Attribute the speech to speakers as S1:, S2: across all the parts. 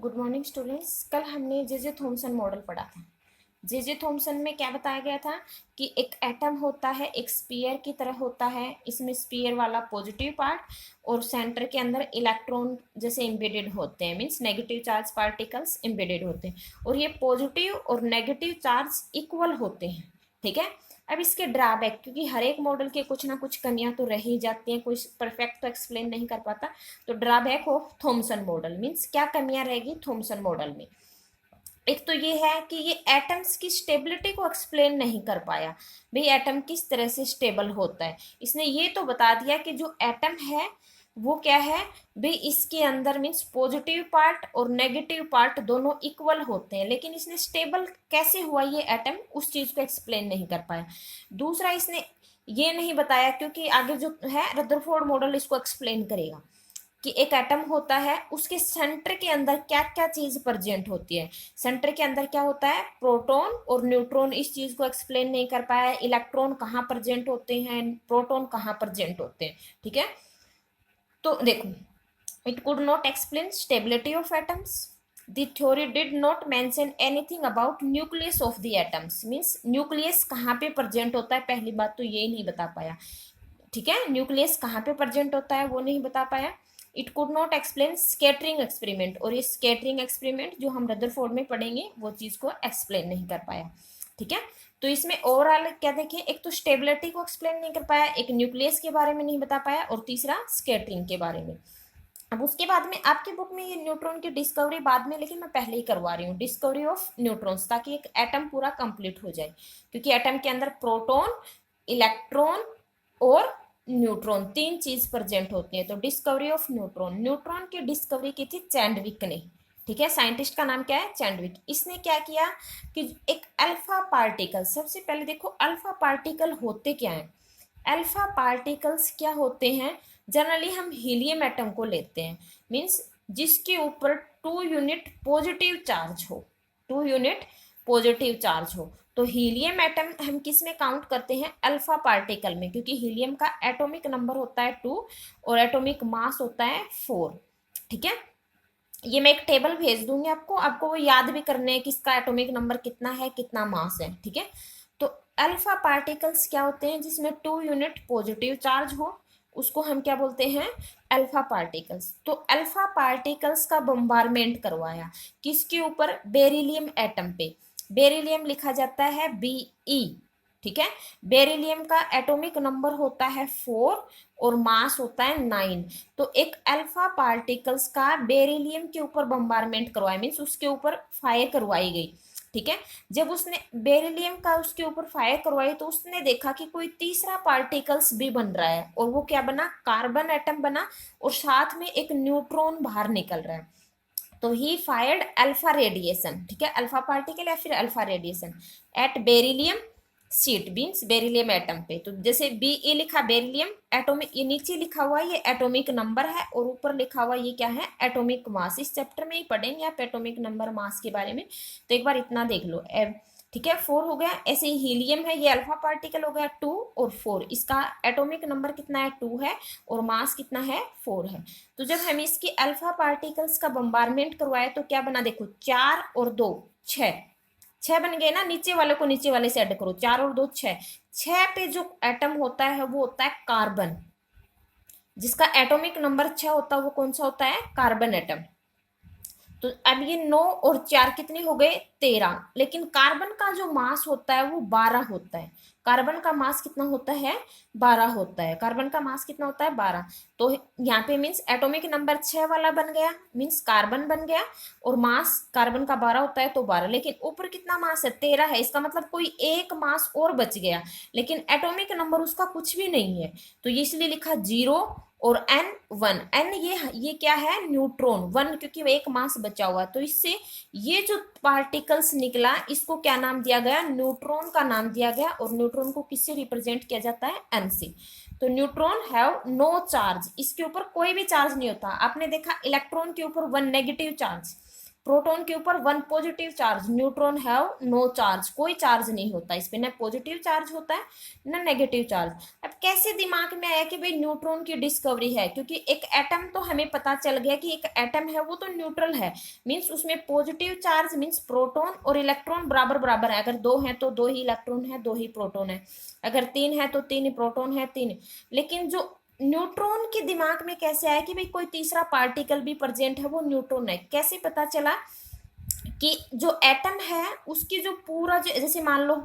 S1: Good morning students. कल हमने जे J Thomson model पढ़ा था। जे जे थॉमसन में क्या बताया गया था कि एक एटम होता है, एक स्पीयर की तरह होता है। इसमें स्पीयर वाला पॉजिटिव पार्ट और सेंटर के अंदर इलेक्ट्रॉन जैसे एम्बेडेड होते हैं, means negative charge particles embedded होते हैं और ये पॉजिटिव और नेगेटिव चार्ज इक्वल होते हैं। ठीक है। अब इसके ड्रॉबैक, क्योंकि हर एक मॉडल के कुछ ना कुछ कमियां तो रह ही जाती हैं, कोई परफेक्ट तो एक्सप्लेन नहीं कर पाता। तो drawback of Thompson model means क्या कमियां रहेगी थॉमसन मॉडल में। एक तो ये है कि ये एटम्स की स्टेबिलिटी को एक्सप्लेन नहीं कर पाया। भाई एटम किस तरह से स्टेबल होता है, इसने ये तो बता दिया कि जो एटम है वो क्या है, भाई इसके अंदर मीन्स पॉजिटिव पार्ट और नेगेटिव पार्ट दोनों इक्वल होते हैं, लेकिन इसने स्टेबल कैसे हुआ ये एटम, उस चीज को एक्सप्लेन नहीं कर पाया। दूसरा, इसने ये नहीं बताया, क्योंकि आगे जो है रदरफोर्ड मॉडल इसको एक्सप्लेन करेगा कि एक एटम होता है, उसके सेंटर के अंदर क्या क्या चीज प्रेजेंट होती है। सेंटर के अंदर क्या होता है, प्रोटॉन और न्यूट्रॉन। इस चीज को एक्सप्लेन नहीं कर पाया। इलेक्ट्रॉन कहाँ प्रेजेंट होते हैं, प्रोटॉन कहाँ प्रेजेंट होते हैं। ठीक है। तो देखो, it could not explain stability of atoms. The theory did not mention anything about nucleus of the atoms, means nucleus कहाँ पे प्रेजेंट होता है, पहली बात तो ये नहीं बता पाया। ठीक है, न्यूक्लियस कहाँ पे प्रेजेंट होता है वो नहीं बता पाया। It could not explain scattering experiment, और ये स्कैटरिंग एक्सपेरिमेंट जो हम रदरफोर्ड में पढ़ेंगे वो चीज को एक्सप्लेन नहीं कर पाया। ठीक है। तो इसमें ओवरऑल क्या देखें, एक तो स्टेबिलिटी को एक्सप्लेन नहीं कर पाया, एक न्यूक्लियस के बारे में नहीं बता पाया, और तीसरा स्कैटरिंग के बारे में। अब उसके बाद में आपकी बुक में ये न्यूट्रॉन की डिस्कवरी बाद में, लेकिन मैं पहले ही करवा रही हूँ डिस्कवरी ऑफ न्यूट्रॉन्स, ताकि एक एटम पूरा कंप्लीट हो जाए। क्योंकि एटम के अंदर प्रोटॉन, इलेक्ट्रॉन और न्यूट्रॉन तीन चीज प्रेजेंट होती है। तो डिस्कवरी ऑफ न्यूट्रॉन, न्यूट्रॉन की डिस्कवरी की थी चैंडविक ने। ठीक है, साइंटिस्ट का नाम क्या है, चैंडविक। इसने क्या किया कि एक अल्फा पार्टिकल, सबसे पहले देखो अल्फा पार्टिकल होते क्या है। अल्फा पार्टिकल्स क्या होते हैं, जनरली हम हीलियम एटम को लेते हैं, मींस जिसके ऊपर 2 यूनिट पॉजिटिव चार्ज हो, 2 यूनिट पॉजिटिव चार्ज हो। तो हीलियम एटम हम किस में काउंट करते हैं, अल्फा पार्टिकल में, क्योंकि हीलियम का एटॉमिक नंबर होता है 2 और एटॉमिक मास होता है 4। ठीक है। ये मैं एक टेबल भेज दूंगी आपको, आपको वो याद भी करने हैं कि इसका एटॉमिक नंबर कितना है, कितना मास है। ठीक है। तो अल्फा पार्टिकल्स क्या होते हैं, जिसमें 2 यूनिट पॉजिटिव चार्ज हो, उसको हम क्या बोलते हैं, अल्फा पार्टिकल्स। तो अल्फा पार्टिकल्स का बम्बारमेंट करवाया किसके ऊपर, बेरिलियम एटम पे। बेरिलियम लिखा जाता है Be। ठीक है। बेरिलियम का एटॉमिक नंबर होता है 4 और मास होता है 9। तो एक अल्फा पार्टिकल्स का बेरिलियम के ऊपर बम्बारमेंट करवाया, मीन्स उसके ऊपर फायर करवाई गई। ठीक है। जब उसने बेरिलियम का उसके ऊपर फायर करवाई, तो उसने देखा कि कोई तीसरा पार्टिकल्स भी बन रहा है, और वो क्या बना, कार्बन एटम बना, और साथ में एक न्यूट्रॉन बाहर निकल रहा है। तो ही फायर्ड अल्फा रेडिएशन। ठीक है, अल्फा पार्टिकल या फिर alpha radiation at beryllium sheet, means beryllium atom पे। तो जैसे Be लिखा बेरिलियम एटॉमिक, ये नीचे लिखा हुआ ये एटॉमिक नंबर है, और ऊपर लिखा हुआ ये क्या है, एटॉमिक मास। इस चैप्टर में ही पढ़ेंगे आप एटॉमिक नंबर मास के बारे में, तो एक बार इतना देख लो। ठीक है, 4 हो गया। ऐसे ही हीलियम है, ये अल्फा पार्टिकल हो गया 2 और 4, इसका एटॉमिक नंबर कितना है, 2 है, और मास कितना है, 4 है। तो जब हम इसकी अल्फा पार्टिकल्स का बम्बारमेंट करवाए तो क्या बना, देखो 4 और 2 6, 6 बन गए ना। नीचे वाले को नीचे वाले से ऐड करो, 4 और 2 6। 6 पे जो एटम होता है वो होता है कार्बन, जिसका एटॉमिक नंबर 6 होता है, वो कौन सा होता है, कार्बन एटम। तो अब ये 9 और 4 कितने हो गए, 13। लेकिन कार्बन का जो मास होता है वो 12 होता है। कार्बन का मास कितना होता है, 12 होता है। कार्बन का मास कितना होता है, 12। तो यहाँ पे मीन्स एटॉमिक नंबर 6 वाला बन गया, मीन्स कार्बन बन गया, और मास कार्बन का 12 होता है तो 12। लेकिन ऊपर कितना मास है, 13 है। इसका मतलब कोई एक मास और बच गया, लेकिन एटॉमिक नंबर उसका कुछ भी नहीं है। तो ये इसलिए लिखा 0 और n 1। n ये क्या है, न्यूट्रॉन। 1 क्योंकि एक मास बचा हुआ, तो इससे ये जो पार्टिकल्स निकला इसको क्या नाम दिया गया, न्यूट्रॉन का नाम दिया गया। और न्यूट्रॉन को किससे रिप्रेजेंट किया जाता है, n से। तो न्यूट्रॉन हैव नो चार्ज, इसके ऊपर कोई भी चार्ज नहीं होता। आपने देखा इलेक्ट्रॉन के ऊपर 1 नेगेटिव चार्ज, प्रोटॉन के ऊपर 1 positive charge, neutron have no charge, कोई चार्ज नहीं होता इस पे, ना पॉजिटिव चार्ज होता है ना नेगेटिव चार्ज। अब कैसे दिमाग में आया कि भाई न्यूट्रॉन की डिस्कवरी है, क्योंकि एक एटम तो हमें पता चल गया कि एक एटम है वो तो न्यूट्रल है, मीन्स उसमें पॉजिटिव चार्ज मीन्स प्रोटॉन और इलेक्ट्रॉन बराबर बराबर है, अगर 2 है तो 2 ही इलेक्ट्रॉन है 2 ही प्रोटॉन है, अगर 3 है तो 3 ही प्रोटॉन है 3। लेकिन जो न्यूट्रॉन के दिमाग में कैसे आया कि भाई कोई तीसरा पार्टिकल भी प्रेजेंट है वो न्यूट्रॉन है, कैसे पता चला कि जो एटम है उसकी जो पूरा जो, जैसे मान लो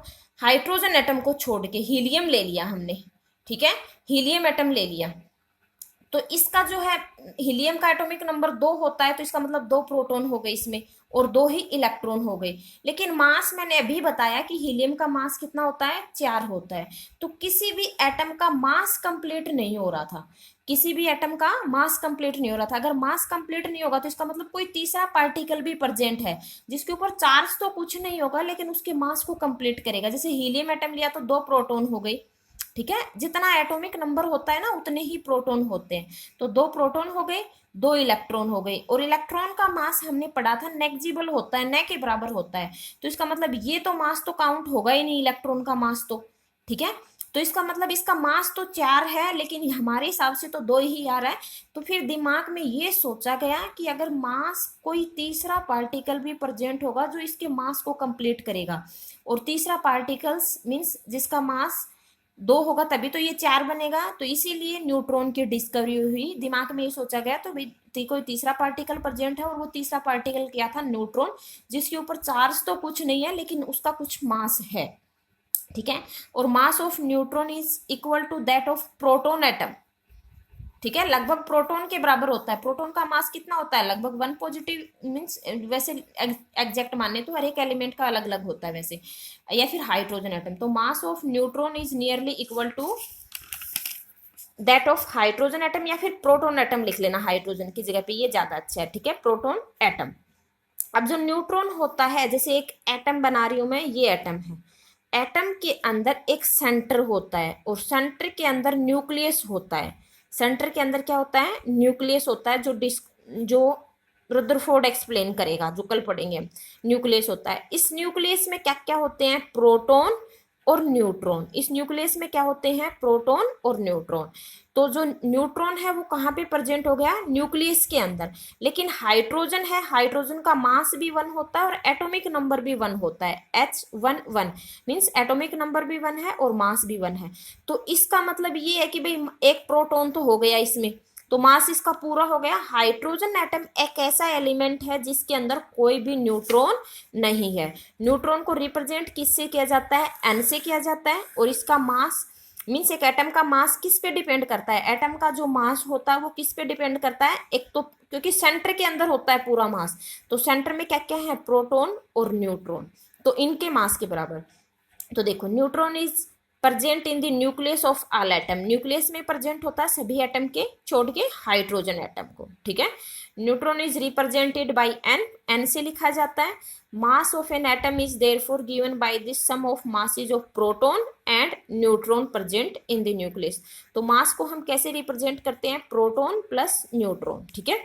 S1: हाइड्रोजन एटम को छोड़ के हीलियम ले लिया हमने, ठीक है, हीलियम एटम ले लिया, तो इसका जो है हीलियम का एटॉमिक नंबर 2 होता है, तो इसका मतलब 2 प्रोटॉन हो गए इसमें और 2 ही इलेक्ट्रॉन हो गए। लेकिन मास मैंने अभी बताया कि हीलियम का मास कितना होता है, 4 होता है, तो किसी भी एटम का मास कंप्लीट नहीं हो रहा था, किसी भी एटम का मास कंप्लीट नहीं हो रहा था। अगर मास कंप्लीट नहीं होगा तो इसका मतलब कोई तीसरा पार्टिकल भी प्रेजेंट है जिसके ऊपर चार्ज तो कुछ नहीं होगा लेकिन उसके मास को कंप्लीट करेगा। जैसे हीलियम एटम लिया तो 2 प्रोटॉन हो गई, ठीक है, जितना एटॉमिक नंबर होता है ना उतने ही प्रोटॉन होते हैं, तो 2 प्रोटॉन हो गए 2 इलेक्ट्रॉन हो गए। और इलेक्ट्रॉन का मास हमने पढ़ा था नेग्जिबल होता है, न के बराबर होता है, तो इसका मतलब ये तो मास तो काउंट होगा ही नहीं इलेक्ट्रॉन का मास तो, ठीक है, तो इसका मतलब इसका मास तो 4 है लेकिन हमारे हिसाब से तो 2 ही आ रहा है। तो फिर दिमाग में ये सोचा गया कि अगर मास कोई तीसरा पार्टिकल भी प्रेजेंट होगा जो इसके मास को कंप्लीट करेगा, और तीसरा पार्टिकल्स मीन्स जिसका मास 2 होगा तभी तो ये 4 बनेगा, तो इसीलिए न्यूट्रॉन की डिस्कवरी हुई। दिमाग में ये सोचा गया तो भाई कोई तीसरा पार्टिकल प्रेजेंट है और वो तीसरा पार्टिकल क्या था, न्यूट्रॉन, जिसके ऊपर चार्ज तो कुछ नहीं है लेकिन उसका कुछ मास है, ठीक है, और mass of neutron is equal to that of proton atom, ठीक है, लगभग प्रोटॉन के बराबर होता है। प्रोटॉन का मास कितना होता है, लगभग 1 पॉजिटिव मीन्स, वैसे एग्जैक्ट माने तो हर एक एलिमेंट का अलग अलग होता है वैसे, या फिर हाइड्रोजन एटम, तो mass of neutron is nearly equal to that of hydrogen atom, या फिर प्रोटॉन एटम लिख लेना हाइड्रोजन की जगह पे, ये ज्यादा अच्छा है, ठीक है, प्रोटॉन एटम। अब जो न्यूट्रॉन होता है, जैसे एक एटम बना रही हूं मैं, ये एटम है, एटम के अंदर एक सेंटर होता है और सेंटर के अंदर न्यूक्लियस होता है, सेंटर के अंदर क्या होता है, न्यूक्लियस होता है, जो रुदरफोर्ड एक्सप्लेन करेगा, जो कल पढ़ेंगे। न्यूक्लियस होता है, इस न्यूक्लियस में क्या क्या होते हैं, प्रोटॉन और न्यूट्रॉन, इस न्यूक्लियस में क्या होते हैं, प्रोटॉन और न्यूट्रॉन। तो जो न्यूट्रॉन है वो कहाँ पे प्रेजेंट हो गया, न्यूक्लियस के अंदर। लेकिन हाइड्रोजन है, हाइड्रोजन का मास भी 1 होता है और एटॉमिक नंबर भी 1 होता है, H11 मीन्स एटॉमिक नंबर भी 1 है और मास भी 1 है। तो इसका मतलब ये है कि भाई एक प्रोटॉन तो हो गया इसमें, तो मास इसका पूरा हो गया। हाइड्रोजन एटम एक ऐसा एलिमेंट है जिसके अंदर कोई भी न्यूट्रॉन नहीं है। न्यूट्रॉन को रिप्रेजेंट किससे किया जाता है, N से किया जाता है, और इसका मास मीन्स एक एटम का मास किस पे डिपेंड करता है, एटम का जो मास होता है वो किस पे डिपेंड करता है, एक तो क्योंकि सेंटर के अंदर होता है पूरा मास, तो सेंटर में क्या क्या है, प्रोटॉन और न्यूट्रॉन, तो इनके मास के बराबर। तो देखो neutron is present in the nucleus of all atom, nucleus में प्रेजेंट होता है सभी एटम के छोड़ के हाइड्रोजन एटम को, ठीक है। Neutron is represented by N, N से लिखा जाता है। Mass of an atom is therefore given by this sum of masses of proton and neutron present in the nucleus. तो मास को हम कैसे रिप्रेजेंट करते हैं, प्रोटॉन प्लस न्यूट्रॉन, ठीक है।